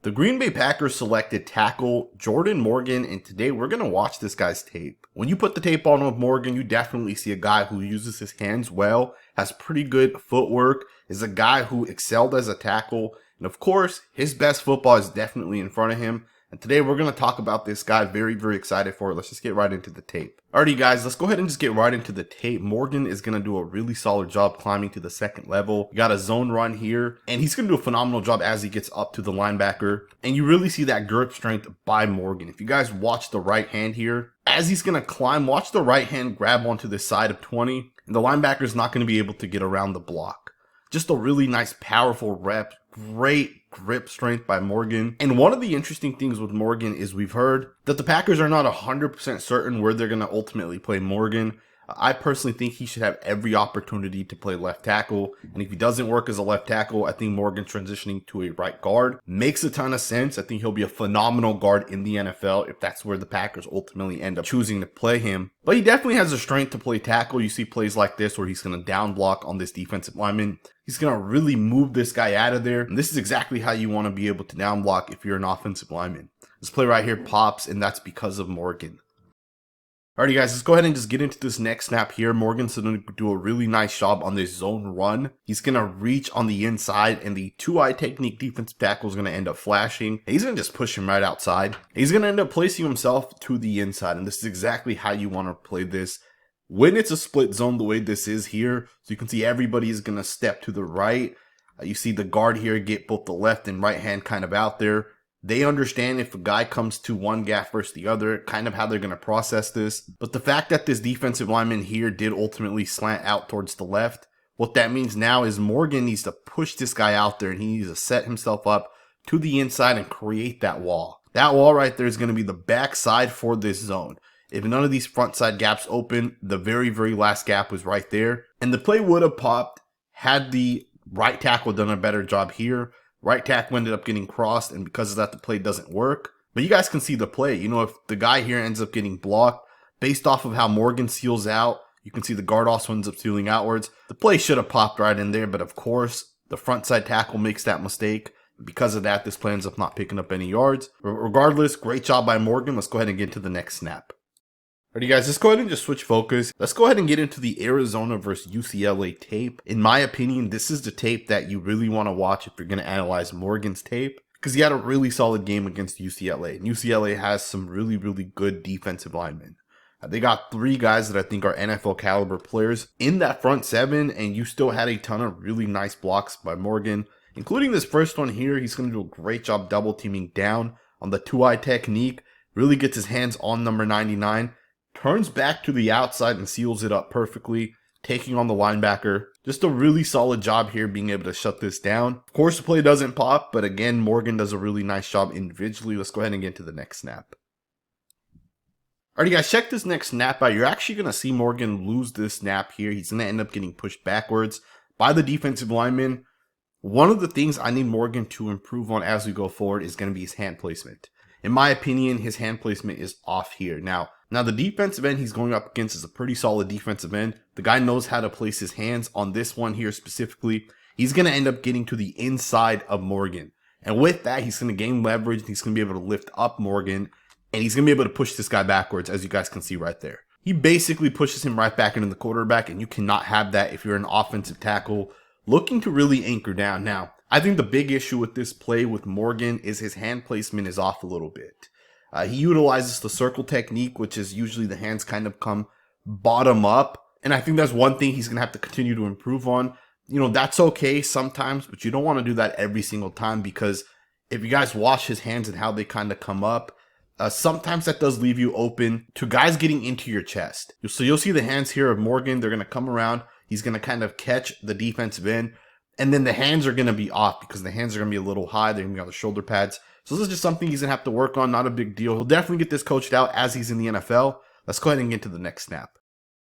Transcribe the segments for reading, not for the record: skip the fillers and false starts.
The Green Bay Packers selected tackle Jordan Morgan, and today we're going to watch this guy's tape. When you put the tape on with Morgan, you definitely see a guy who uses his hands well, has pretty good footwork, is a guy who excelled as a tackle, and of course, his best football is definitely in front of him. And today we're going to talk about this guy. Very, very excited for it. Let's just get right into the tape. Alrighty guys, let's go ahead and just get right into the tape. Morgan is going to do a really solid job climbing to the second level. You got a zone run here, and he's going to do a phenomenal job as he gets up to the linebacker. And you really see that grip strength by Morgan. If you guys watch the right hand here, as he's going to climb, watch the right hand grab onto the side of 20, and the linebacker is not going to be able to get around the block. Just a really nice, powerful rep. Great grip strength by Morgan. And one of the interesting things with Morgan is we've heard that the Packers are not 100% certain where they're going to ultimately play Morgan. I personally think he should have every opportunity to play left tackle. And if he doesn't work as a left tackle, I think Morgan transitioning to a right guard makes a ton of sense. I think he'll be a phenomenal guard in the NFL if that's where the Packers ultimately end up choosing to play him. But he definitely has the strength to play tackle. You see plays like this where he's going to down block on this defensive lineman. He's going to really move this guy out of there. And this is exactly how you want to be able to down block if you're an offensive lineman. This play right here pops, and that's because of Morgan. Alrighty guys, let's go ahead and just get into this next snap here. Morgan's going to do a really nice job on this zone run. He's going to reach on the inside, and the two-eye technique defensive tackle is going to end up flashing. He's going to just push him right outside. He's going to end up placing himself to the inside, and this is exactly how you want to play this. When it's a split zone the way this is here, so you can see everybody is going to step to the right. You see the guard here get both the left and right hand kind of out there. They understand if a guy comes to one gap versus the other, kind of how they're going to process this. But the fact that this defensive lineman here did ultimately slant out towards the left, what that means now is Morgan needs to push this guy out there, and he needs to set himself up to the inside and create that wall. That wall right there is going to be the backside for this zone. If none of these front side gaps open, the very, very last gap was right there. And the play would have popped had the right tackle done a better job here. Right tackle ended up getting crossed, and because of that, the play doesn't work. But you guys can see the play. You know, if the guy here ends up getting blocked, based off of how Morgan seals out, you can see the guard also ends up sealing outwards. The play should have popped right in there, but of course, the front side tackle makes that mistake. Because of that, this play ends up not picking up any yards. Regardless, great job by Morgan. Let's go ahead and get to the next snap. Alrighty guys, let's go ahead and just switch focus. Let's go ahead and get into the Arizona versus UCLA tape. In my opinion, this is the tape that you really want to watch if you're going to analyze Morgan's tape, because he had a really solid game against UCLA. And UCLA has some really, really good defensive linemen. They got 3 guys that I think are NFL caliber players in that front 7, and you still had a ton of really nice blocks by Morgan, including this first one here. He's going to do a great job double teaming down on the two-eye technique, really gets his hands on number 99. Turns back to the outside and seals it up perfectly, taking on the linebacker. Just a really solid job here being able to shut this down. Of course, the play doesn't pop, but again, Morgan does a really nice job individually. Let's go ahead and get to the next snap. Alrighty guys, check this next snap out. You're actually going to see Morgan lose this snap here. He's going to end up getting pushed backwards by the defensive lineman. One of the things I need Morgan to improve on as we go forward is going to be his hand placement. In my opinion, his hand placement is off here. Now the defensive end he's going up against is a pretty solid defensive end. The guy knows how to place his hands on this one here specifically. He's going to end up getting to the inside of Morgan. And with that, he's going to gain leverage. And he's going to be able to lift up Morgan. And he's going to be able to push this guy backwards, as you guys can see right there. He basically pushes him right back into the quarterback. And you cannot have that if you're an offensive tackle looking to really anchor down. Now, I think the big issue with this play with Morgan is his hand placement is off a little bit. He utilizes the circle technique, which is usually the hands kind of come bottom up. And I think that's one thing he's going to have to continue to improve on. You know, that's okay sometimes, but you don't want to do that every single time, because if you guys watch his hands and how they kind of come up, sometimes that does leave you open to guys getting into your chest. So you'll see the hands here of Morgan. They're going to come around. He's going to kind of catch the defensive end. And then the hands are going to be off because the hands are going to be a little high. They're going to be on the shoulder pads. So this is just something he's going to have to work on. Not a big deal. He'll definitely get this coached out as he's in the NFL. Let's go ahead and get to the next snap.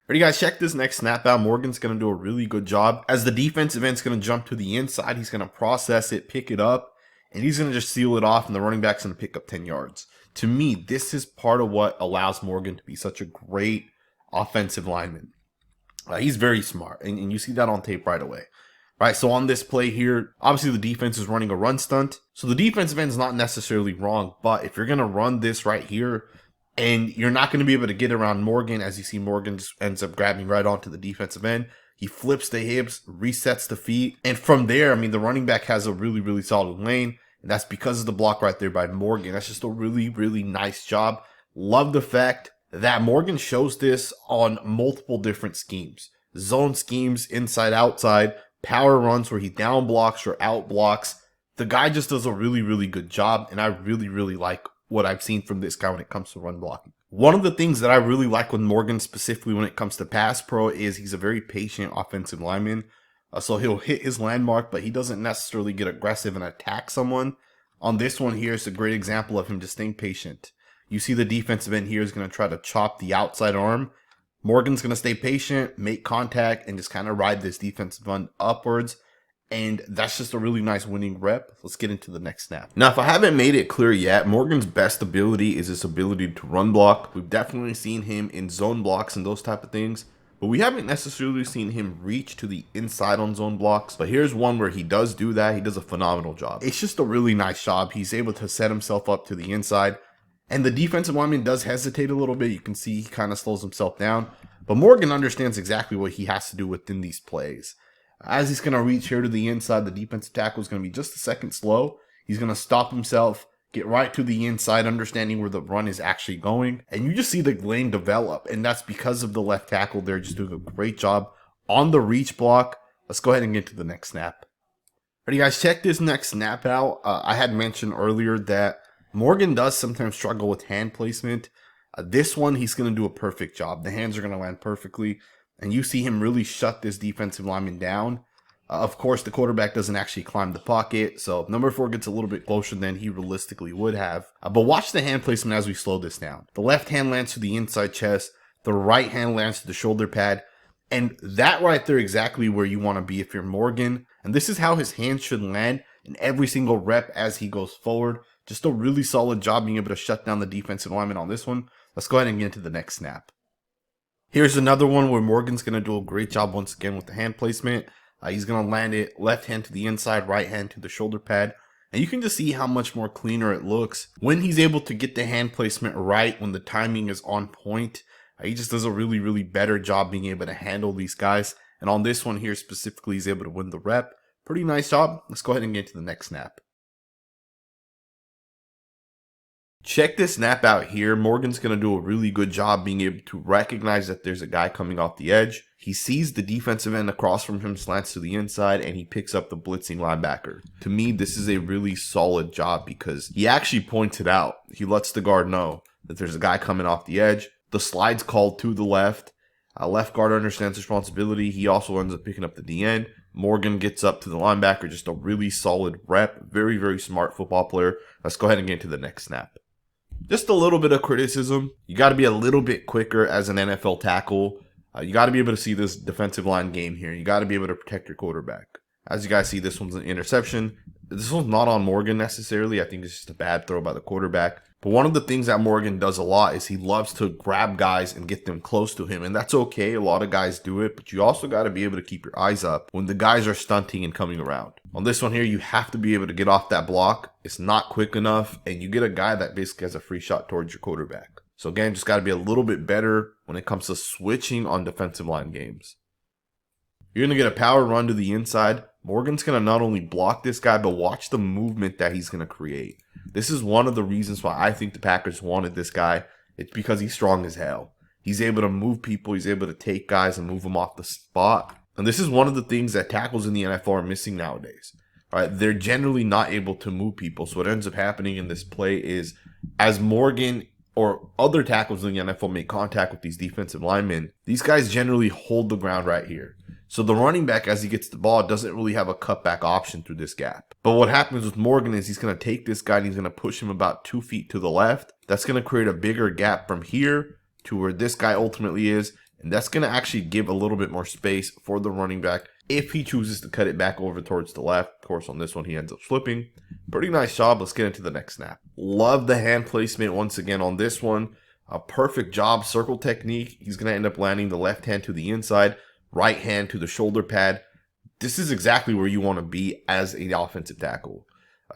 Alright guys, check this next snap out. Morgan's going to do a really good job. As the defensive end's going to jump to the inside, he's going to process it, pick it up, and he's going to just seal it off, and the running back's going to pick up 10 yards. To me, this is part of what allows Morgan to be such a great offensive lineman. He's very smart, and you see that on tape right away. Right, so on this play here, obviously the defense is running a run stunt. So the defensive end is not necessarily wrong, but if you're going to run this right here, and you're not going to be able to get around Morgan, as you see Morgan just ends up grabbing right onto the defensive end. He flips the hips, resets the feet, and from there, I mean, the running back has a really, really solid lane, and that's because of the block right there by Morgan. That's just a really, really nice job. Love the fact that Morgan shows this on multiple different schemes. Zone schemes, inside, outside, power runs where he down blocks or out blocks. The guy just does a really, really good job, and I really, really like what I've seen from this guy when it comes to run blocking. One of the things that I really like with Morgan, specifically when it comes to pass pro, is he's a very patient offensive lineman. So he'll hit his landmark, but he doesn't necessarily get aggressive and attack someone. On this one here, it's a great example of him just staying patient. You see the defensive end here is going to try to chop the outside arm. Morgan's going to stay patient, make contact, and just kind of ride this defensive end upwards. And that's just a really nice winning rep. Let's get into the next snap. Now, if I haven't made it clear yet, Morgan's best ability is his ability to run block. We've definitely seen him in zone blocks and those type of things, but we haven't necessarily seen him reach to the inside on zone blocks. But here's one where he does do that. He does a phenomenal job. It's just a really nice job. He's able to set himself up to the inside. And the defensive lineman does hesitate a little bit. You can see he kind of slows himself down. But Morgan understands exactly what he has to do within these plays. As he's going to reach here to the inside, the defensive tackle is going to be just a second slow. He's going to stop himself, get right to the inside, understanding where the run is actually going. And you just see the lane develop. And that's because of the left tackle there just doing a great job on the reach block. Let's go ahead and get to the next snap. Alrighty guys, check this next snap out. I had mentioned earlier that Morgan does sometimes struggle with hand placement. This one, he's going to do a perfect job. The hands are going to land perfectly. And you see him really shut this defensive lineman down. Of course, the quarterback doesn't actually climb the pocket. So number 4 gets a little bit closer than he realistically would have. But watch the hand placement as we slow this down. The left hand lands to the inside chest. The right hand lands to the shoulder pad. And that right there exactly where you want to be if you're Morgan. And this is how his hands should land in every single rep as he goes forward. Just a really solid job being able to shut down the defensive lineman on this one. Let's go ahead and get into the next snap. Here's another one where Morgan's going to do a great job once again with the hand placement. He's going to land it left hand to the inside, right hand to the shoulder pad. And you can just see how much more cleaner it looks when he's able to get the hand placement right, when the timing is on point. He just does a really, really better job being able to handle these guys. And on this one here specifically, he's able to win the rep. Pretty nice job. Let's go ahead and get to the next snap. Check this snap out here. Morgan's going to do a really good job being able to recognize that there's a guy coming off the edge. He sees the defensive end across from him, slants to the inside, and he picks up the blitzing linebacker. To me, this is a really solid job because he actually points it out. He lets the guard know that there's a guy coming off the edge. The slide's called to the left. Left guard understands responsibility. He also ends up picking up the DN. Morgan gets up to the linebacker. Just a really solid rep. Very, very smart football player. Let's go ahead and get to the next snap. Just a little bit of criticism. You got to be a little bit quicker as an NFL tackle. You got to be able to see this defensive line game here. You got to be able to protect your quarterback. As you guys see, this one's an interception. This one's not on Morgan necessarily. I think it's just a bad throw by the quarterback. But one of the things that Morgan does a lot is he loves to grab guys and get them close to him. And that's okay. A lot of guys do it. But you also got to be able to keep your eyes up when the guys are stunting and coming around. On this one here, you have to be able to get off that block. It's not quick enough. And you get a guy that basically has a free shot towards your quarterback. So again, just got to be a little bit better when it comes to switching on defensive line games. You're going to get a power run to the inside. Morgan's going to not only block this guy, but watch the movement that he's going to create. This is one of the reasons why I think the Packers wanted this guy. It's because he's strong as hell. He's able to move people. He's able to take guys and move them off the spot. And this is one of the things that tackles in the NFL are missing nowadays. Right? They're generally not able to move people. So what ends up happening in this play is as Morgan or other tackles in the NFL make contact with these defensive linemen, these guys generally hold the ground right here. So the running back, as he gets the ball, doesn't really have a cutback option through this gap. But what happens with Morgan is he's going to take this guy and he's going to push him about 2 feet to the left. That's going to create a bigger gap from here to where this guy ultimately is. And that's going to actually give a little bit more space for the running back if he chooses to cut it back over towards the left. Of course, on this one, he ends up flipping. Pretty nice job. Let's get into the next snap. Love the hand placement once again on this one. A perfect job. Circle technique. He's going to end up landing the left hand to the inside, right hand to the shoulder pad. this is exactly where you want to be as an offensive tackle.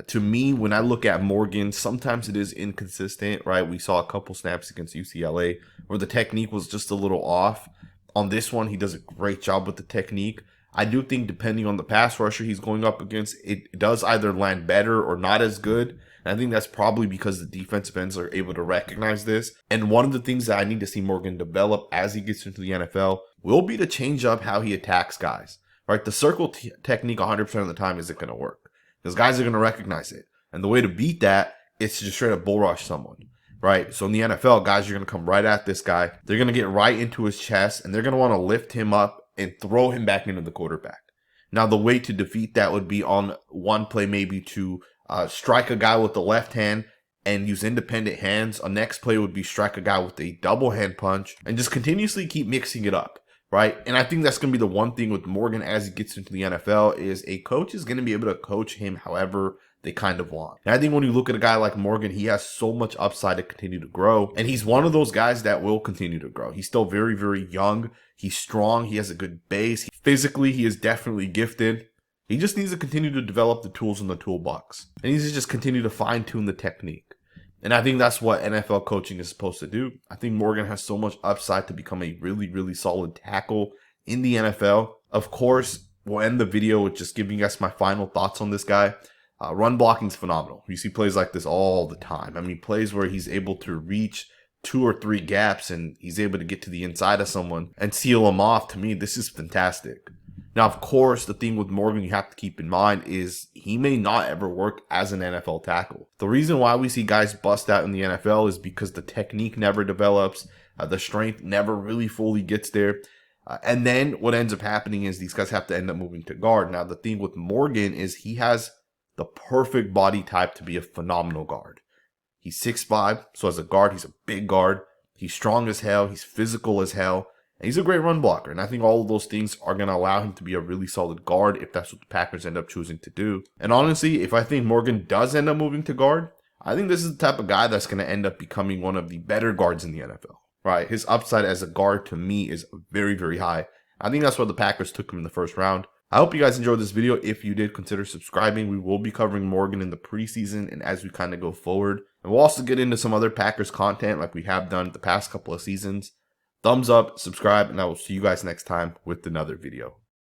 To me, when I look at Morgan, sometimes it is inconsistent, right? We saw a couple snaps against UCLA where the technique was just a little off. On this one, he does a great job with the technique. I do think depending on the pass rusher he's going up against, it does either land better or not as good. And I think that's probably because the defensive ends are able to recognize this. And one of the things that I need to see Morgan develop as he gets into the NFL will be to change up how he attacks guys, right? The circle technique 100% of the time isn't going to work because guys are going to recognize it. And the way to beat that is to just straight up bull rush someone, right? So in the NFL, guys are going to come right at this guy. They're going to get right into his chest and they're going to want to lift him up and throw him back into the quarterback. Now, the way to defeat that would be on one play maybe to strike a guy with the left hand and use independent hands. A next play would be strike a guy with a double hand punch and just continuously keep mixing it up, right? And I think that's going to be the one thing with Morgan as he gets into the NFL is a coach is going to be able to coach him however they kind of want. And I think when you look at a guy like Morgan, he has so much upside to continue to grow. And he's one of those guys that will continue to grow. He's still very, very young. He's strong. He has a good base. Physically, he is definitely gifted. He just needs to continue to develop the tools in the toolbox. And he needs to just continue to fine tune the technique. And I think that's what NFL coaching is supposed to do. I think Morgan has so much upside to become a really, really solid tackle in the NFL. Of course, we'll end the video with just giving us my final thoughts on this guy. Run blocking is phenomenal. You see plays like this all the time. I mean, plays where he's able to reach 2 or 3 gaps and he's able to get to the inside of someone and seal him off. To me, this is fantastic. Now, of course, the thing with Morgan you have to keep in mind is he may not ever work as an NFL tackle. The reason why we see guys bust out in the NFL is because the technique never develops. The strength never really fully gets there. And then what ends up happening is these guys have to end up moving to guard. Now, the thing with Morgan is he has the perfect body type to be a phenomenal guard. He's 6'5", so as a guard, he's a big guard. He's strong as hell. He's physical as hell. And he's a great run blocker. And I think all of those things are going to allow him to be a really solid guard if that's what the Packers end up choosing to do. And honestly, if I think Morgan does end up moving to guard, I think this is the type of guy that's going to end up becoming one of the better guards in the NFL. Right? His upside as a guard to me is very, very high. I think that's why the Packers took him in the first round. I hope you guys enjoyed this video. If you did, consider subscribing. We will be covering Morgan in the preseason and as we kind of go forward. And we'll also get into some other Packers content like we have done the past couple of seasons. Thumbs up, subscribe, and I will see you guys next time with another video.